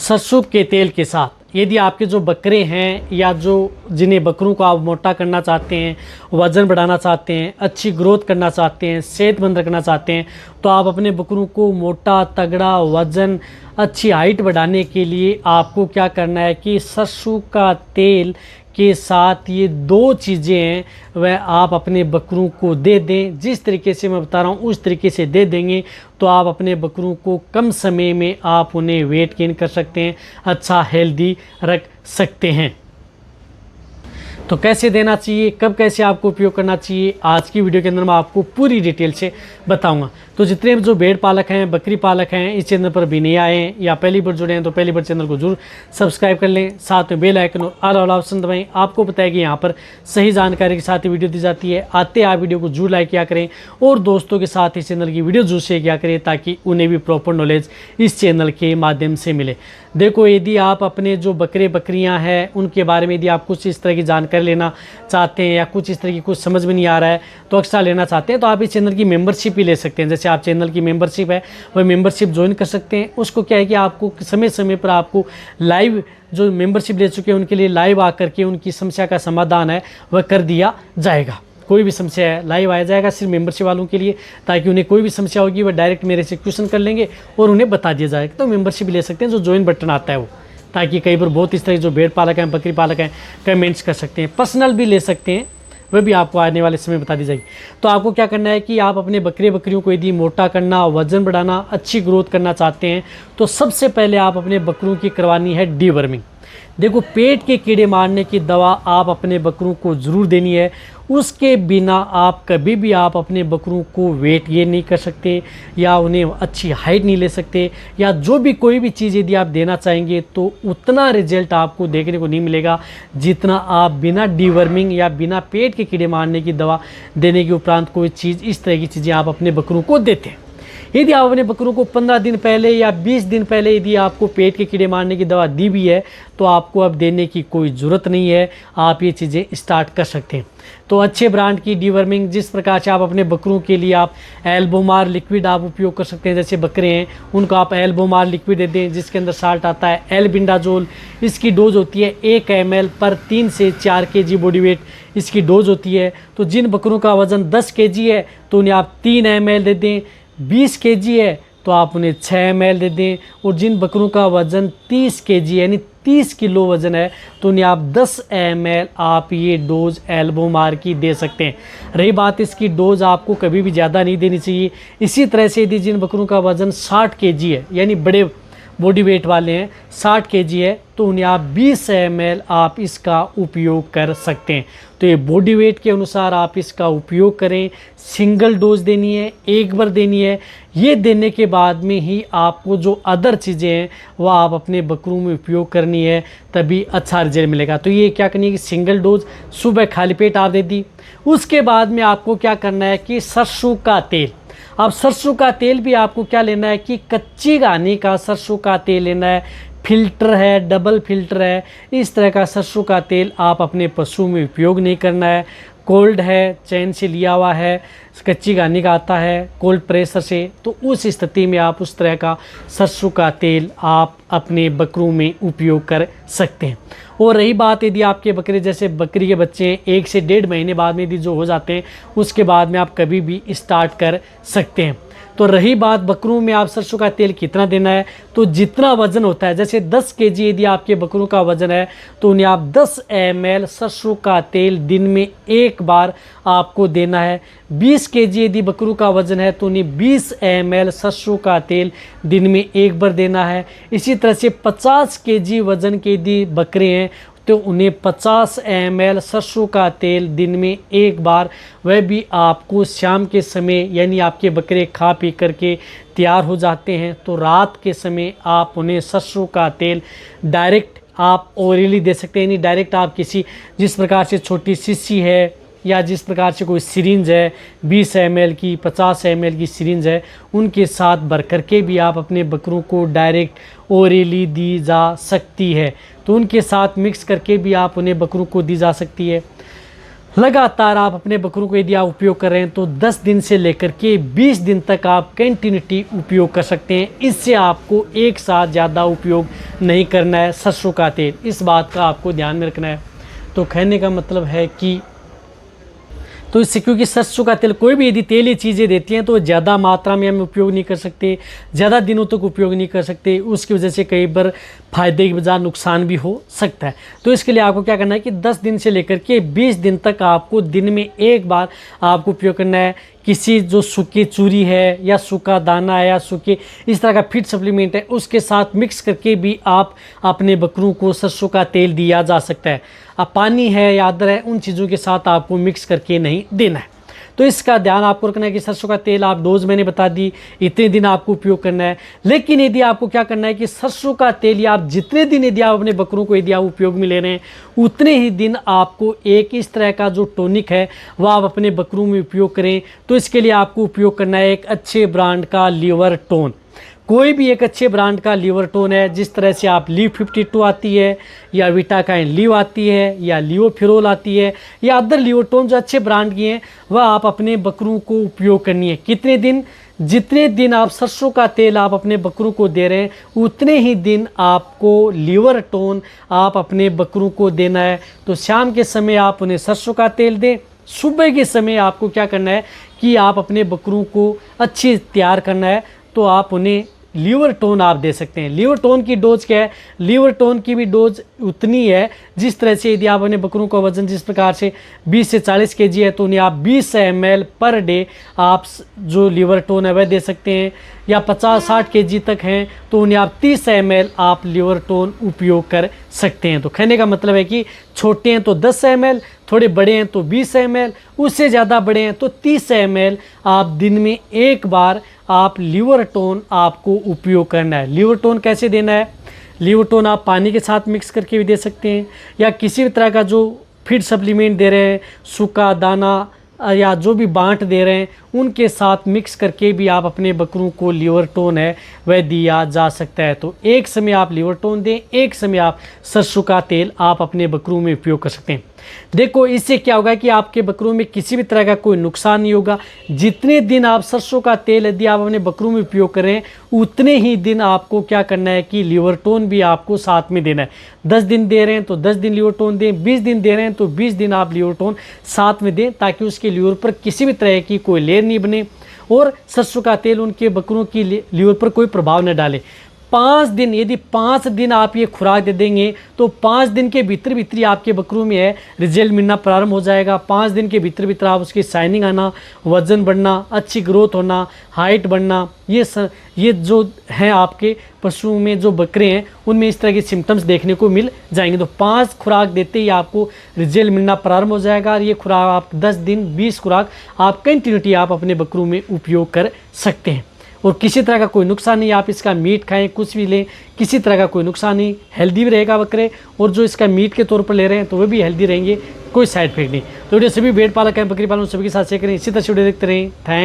सरसों के तेल के साथ यदि आपके जो बकरे हैं या जो जिन्हें बकरों को आप मोटा करना चाहते हैं, वज़न बढ़ाना चाहते हैं, अच्छी ग्रोथ करना चाहते हैं, सेहतमंद रखना चाहते हैं, तो आप अपने बकरों को मोटा तगड़ा वज़न अच्छी हाइट बढ़ाने के लिए आपको क्या करना है कि सरसों का तेल के साथ ये दो चीज़ें हैं वह आप अपने बकरों को दे दें। जिस तरीके से मैं बता रहा हूँ उस तरीके से दे देंगे तो आप अपने बकरों को कम समय में आप उन्हें वेट गेन कर सकते हैं, अच्छा हेल्दी रख सकते हैं। तो कैसे देना चाहिए, कब कैसे आपको उपयोग करना चाहिए, आज की वीडियो के अंदर मैं आपको पूरी डिटेल से बताऊंगा। तो जितने जो भेड़ पालक हैं, बकरी पालक हैं, इस चैनल पर भी नए आए हैं या पहली बार जुड़े हैं तो पहली बार चैनल को जरूर सब्सक्राइब कर लें, साथ में बेल आइकन और ऑल वाला ऑप्शन दबाएं। आपको पता है कि यहाँ पर सही जानकारी के साथ ही वीडियो दी जाती है। आते आप वीडियो को जरूर लाइक किया करें और दोस्तों के साथ इस चैनल की वीडियो जरूर शेयर किया करें ताकि उन्हें भी प्रॉपर नॉलेज इस चैनल के माध्यम से मिले। देखो, यदि आप अपने जो बकरे बकरियां हैं उनके बारे में यदि आप कुछ इस तरह की जानकारी लेना चाहते हैं या कुछ इस तरह की कुछ समझ में नहीं आ रहा है तो एक्स्ट्रा लेना चाहते हैं तो आप इस चैनल की मेंबरशिप ही ले सकते हैं। जैसे आप चैनल की मेंबरशिप है वह मेंबरशिप ज्वाइन कर सकते हैं। उसको क्या है कि आपको समय समय पर आपको लाइव जो मेंबरशिप ले चुके हैं उनके लिए लाइव आकर के उनकी समस्या का समाधान है वह कर दिया जाएगा। कोई भी समस्या है लाइव आया जाएगा सिर्फ मेंबरशिप वालों के लिए, ताकि उन्हें कोई भी समस्या होगी वह डायरेक्ट मेरे से क्वेश्चन कर लेंगे और उन्हें बता दिया जाएगा। तो मेंबरशिप ले सकते हैं, जो ज्वाइन बटन आता है वो, ताकि कई बार बहुत इस तरह जो भेड़ पालक हैं, बकरी पालक हैं, कमेंट्स कर सकते हैं। पर्सनल भी ले सकते हैं, वह भी आपको आने वाले समय बता दी जाएगी। तो आपको क्या करना है कि आप अपने बकरे बकरियों को यदि मोटा करना, वजन बढ़ाना, अच्छी ग्रोथ करना चाहते हैं तो सबसे पहले आप अपने बकरों की करवानी है डीवर्मिंग। देखो, पेट के कीड़े मारने की दवा आप अपने बकरों को ज़रूर देनी है। उसके बिना आप कभी भी आप अपने बकरों को वेट गेन नहीं कर सकते या उन्हें अच्छी हाइट नहीं ले सकते, या जो भी कोई भी चीज़ यदि आप देना चाहेंगे तो उतना रिजल्ट आपको देखने को नहीं मिलेगा जितना आप बिना डीवर्मिंग या बिना पेट के कीड़े मारने की दवा देने के उपरांत कोई चीज़ इस तरह की चीज़ें आप अपने बकरों को देते हैं। यदि आप अपने बकरों को 15 दिन पहले या 20 दिन पहले यदि आपको पेट के कीड़े मारने की दवा दी भी है तो आपको अब देने की कोई ज़रूरत नहीं है, आप ये चीज़ें स्टार्ट कर सकते हैं। तो अच्छे ब्रांड की डीवर्मिंग, जिस प्रकार से आप अपने बकरों के लिए आप एल्बोमार लिक्विड आप उपयोग कर सकते हैं। जैसे बकरे हैं उनको आप एल्बोमार लिक्विड दे दें जिसके अंदर साल्ट आता है एल्बिंडाजोल। इसकी डोज होती है 1 ml पर 3 से 4 kg बॉडी वेट इसकी डोज होती है। तो जिन बकरों का वज़न 10 kg है तो उन्हें आप 3 ml दे दें, 20 kg है तो आप उन्हें 6 ml दे दें, और जिन बकरों का वज़न 30 kg यानी 30 किलो वज़न है तो उन्हें आप 10 ml आप ये डोज एल्बोमार की दे सकते हैं। रही बात इसकी डोज, आपको कभी भी ज़्यादा नहीं देनी चाहिए। इसी तरह से यदि जिन बकरों का वज़न 60 kg है यानी बड़े बॉडी वेट वाले हैं, 60 kg है तो उन्हें आप 20 ml आप इसका उपयोग कर सकते हैं। तो ये बॉडी वेट के अनुसार आप इसका उपयोग करें। सिंगल डोज देनी है, एक बार देनी है। ये देने के बाद में ही आपको जो अदर चीज़ें हैं वह आप अपने बकरों में उपयोग करनी है, तभी अच्छा रिजल्ट मिलेगा। तो ये क्या करनी है कि सिंगल डोज सुबह खाली पेट आप दे दी। उसके बाद में आपको क्या करना है कि सरसों का तेल, अब सरसों का तेल भी आपको क्या लेना है कि कच्ची घानी का सरसों का तेल लेना है। फिल्टर है, डबल फिल्टर है, इस तरह का सरसों का तेल आप अपने पशु में उपयोग नहीं करना है। कोल्ड है, चैन से लिया हुआ है, कच्ची घानी का आता है कोल्ड प्रेशर से, तो उस स्थिति में आप उस तरह का सरसों का तेल आप अपने बकरों में उपयोग कर सकते हैं। और रही बात यदि आपके बकरे, जैसे बकरी के बच्चे 1 से 1.5 महीने बाद में यदि जो हो जाते हैं उसके बाद में आप कभी भी स्टार्ट कर सकते हैं। तो रही बात बकरों में आप सरसों का तेल कितना देना है, तो जितना वज़न होता है, जैसे 10 kg यदि आपके बकरों का वज़न है तो उन्हें आप 10 ml सरसों का तेल दिन में एक बार आपको देना है। 20 kg यदि बकरों का वज़न है तो उन्हें 20 ml सरसों का तेल दिन में एक बार देना है। इसी तरह से 50 kg वज़न के यदि बकरे हैं तो उन्हें 50 ml सरसों का तेल दिन में एक बार, वह भी आपको शाम के समय, यानी आपके बकरे खा पी करके तैयार हो जाते हैं तो रात के समय आप उन्हें सरसों का तेल डायरेक्ट आप ओरली दे सकते हैं। यानी डायरेक्ट आप किसी, जिस प्रकार से छोटी शीशी है या जिस प्रकार से कोई सिरिंज है 20 ml की, 50 ml की सिरिंज है, उनके साथ भर करके भी आप अपने बकरों को डायरेक्ट ओरली दी जा सकती है। तो उनके साथ मिक्स करके भी आप उन्हें बकरों को दी जा सकती है। लगातार आप अपने बकरों को यदि आप उपयोग कर रहे हैं तो 10 दिन से लेकर के 20 दिन तक आप कंटिन्यूटी उपयोग कर सकते हैं। इससे आपको एक साथ ज़्यादा उपयोग नहीं करना है सरसों का तेल, इस बात का आपको ध्यान में रखना है। तो कहने का मतलब है कि तो इससे, क्योंकि सरसों का तेल कोई भी यदि तेली चीज़ें देती हैं तो ज़्यादा मात्रा में हम उपयोग नहीं कर सकते, ज़्यादा दिनों तक उपयोग नहीं कर सकते, उसकी वजह से कई बार फ़ायदे के बजाय नुकसान भी हो सकता है। तो इसके लिए आपको क्या करना है कि 10 दिन से लेकर के 20 दिन तक आपको दिन में एक बार आपको उपयोग करना है। किसी जो सूखी चूरी है या सूखा दाना है या सूखे इस तरह का फीड सप्लीमेंट है उसके साथ मिक्स करके भी आप अपने बकरों को सरसों का तेल दिया जा सकता है। अब पानी है या अदर है, उन चीज़ों के साथ आपको मिक्स करके नहीं देना है। तो इसका ध्यान आपको रखना है कि सरसों का तेल आप डोज मैंने बता दी, इतने दिन आपको उपयोग करना है। लेकिन यदि आपको क्या करना है कि सरसों का तेल या आप जितने दिन यदि आप अपने बकरों को यदि आप उपयोग में ले रहे हैं उतने ही दिन आपको एक इस तरह का जो टॉनिक है वह आप अपने बकरों में उपयोग करें। तो इसके लिए आपको उपयोग करना है एक अच्छे ब्रांड का लीवर टोन, कोई भी एक अच्छे ब्रांड का लीवर टोन है। जिस तरह से आप लीव 52 आती है या विटाकाइन लीव आती है या लियोफिरोल आती है या अदर लीवर टोन जो अच्छे ब्रांड की हैं वह आप अपने बकरों को उपयोग करनी है। कितने दिन? जितने दिन आप सरसों का तेल आप अपने बकरों को दे रहे हैं उतने ही दिन आपको लीवर टोन आप अपने बकरों को देना है। तो शाम के समय आप उन्हें सरसों का तेल दें, सुबह के समय आपको क्या करना है कि आप अपने बकरों को अच्छी तैयार करना है तो आप उन्हें लीवर टोन आप दे सकते हैं। लीवर टोन की डोज क्या है? लीवर टोन की भी डोज उतनी है जिस तरह से यदि आप अपने बकरों का वजन जिस प्रकार से 20 से 40 केजी है तो उन्हें आप 20 ml पर डे आप जो लीवर टोन है वह दे सकते हैं, या 50-60 केजी तक हैं तो उन्हें आप 30 ml आप लीवर टोन उपयोग कर सकते हैं। तो कहने का मतलब है कि छोटे हैं तो 10 ml, थोड़े बड़े हैं तो 20 ml, उससे ज़्यादा बड़े हैं तो 30 ml आप दिन में एक बार आप लीवर टोन आपको उपयोग करना है। लीवर टोन कैसे देना है? लीवर टोन आप पानी के साथ मिक्स करके भी दे सकते हैं या किसी भी तरह का जो फीड सप्लीमेंट दे रहे हैं, सूखा दाना या जो भी बांट दे रहे हैं उनके साथ मिक्स करके भी आप अपने बकरों को लीवर टोन है वह दिया जा सकता है। तो एक समय आप लीवर टोन दें, एक समय आप सरसों का तेल आप अपने बकरों में उपयोग कर सकते हैं। देखो इससे क्या होगा कि आपके बकरों में किसी भी तरह का कोई नुकसान नहीं होगा। जितने दिन आप सरसों का तेल यदि आप अपने बकरों में उपयोग कर रहे हैं उतने ही दिन आपको क्या करना है कि लीवर टोन भी आपको साथ में देना है। 10 दिन दे रहे हैं तो 10 दिन लीवर टोन दें, 20 दिन दे रहे हैं तो 20 दिन आप लीवर टोन साथ में दें ताकि उसके लीवर पर किसी भी तरह की कोई लेयर नहीं बने और सरसों का तेल उनके बकरों की लीवर पर कोई प्रभाव न डाले। 5 दिन, यदि 5 दिन आप ये खुराक दे देंगे तो 5 दिन के भीतर भीतर ही आपके बकरों में है रिजल्ट मिलना प्रारंभ हो जाएगा। 5 दिन के भीतर भीतर आप उसकी शाइनिंग आना, वजन बढ़ना, अच्छी ग्रोथ होना, हाइट बढ़ना, ये जो हैं आपके पशुओं में जो बकरे हैं उनमें इस तरह के सिम्टम्स देखने को मिल जाएंगे। तो 5 खुराक देते ही आपको रिजल्ट मिलना प्रारंभ हो जाएगा और ये खुराक आप 10 दिन 20 खुराक आप कंटिन्यूटी आप अपने बकरों में उपयोग कर सकते हैं और किसी तरह का कोई नुकसान नहीं। आप इसका मीट खाएं, कुछ भी लें, किसी तरह का कोई नुकसान नहीं, हेल्दी भी रहेगा बकरे और जो इसका मीट के तौर पर ले रहे हैं तो वे भी हेल्दी रहेंगे, कोई साइड इफेक्ट नहीं। तो वीडियो सभी भेड़ पालक हैं, बकरी पालन सभी के साथ शेयर करें, इसी तरह से वीडियो देखते रहें। थैंक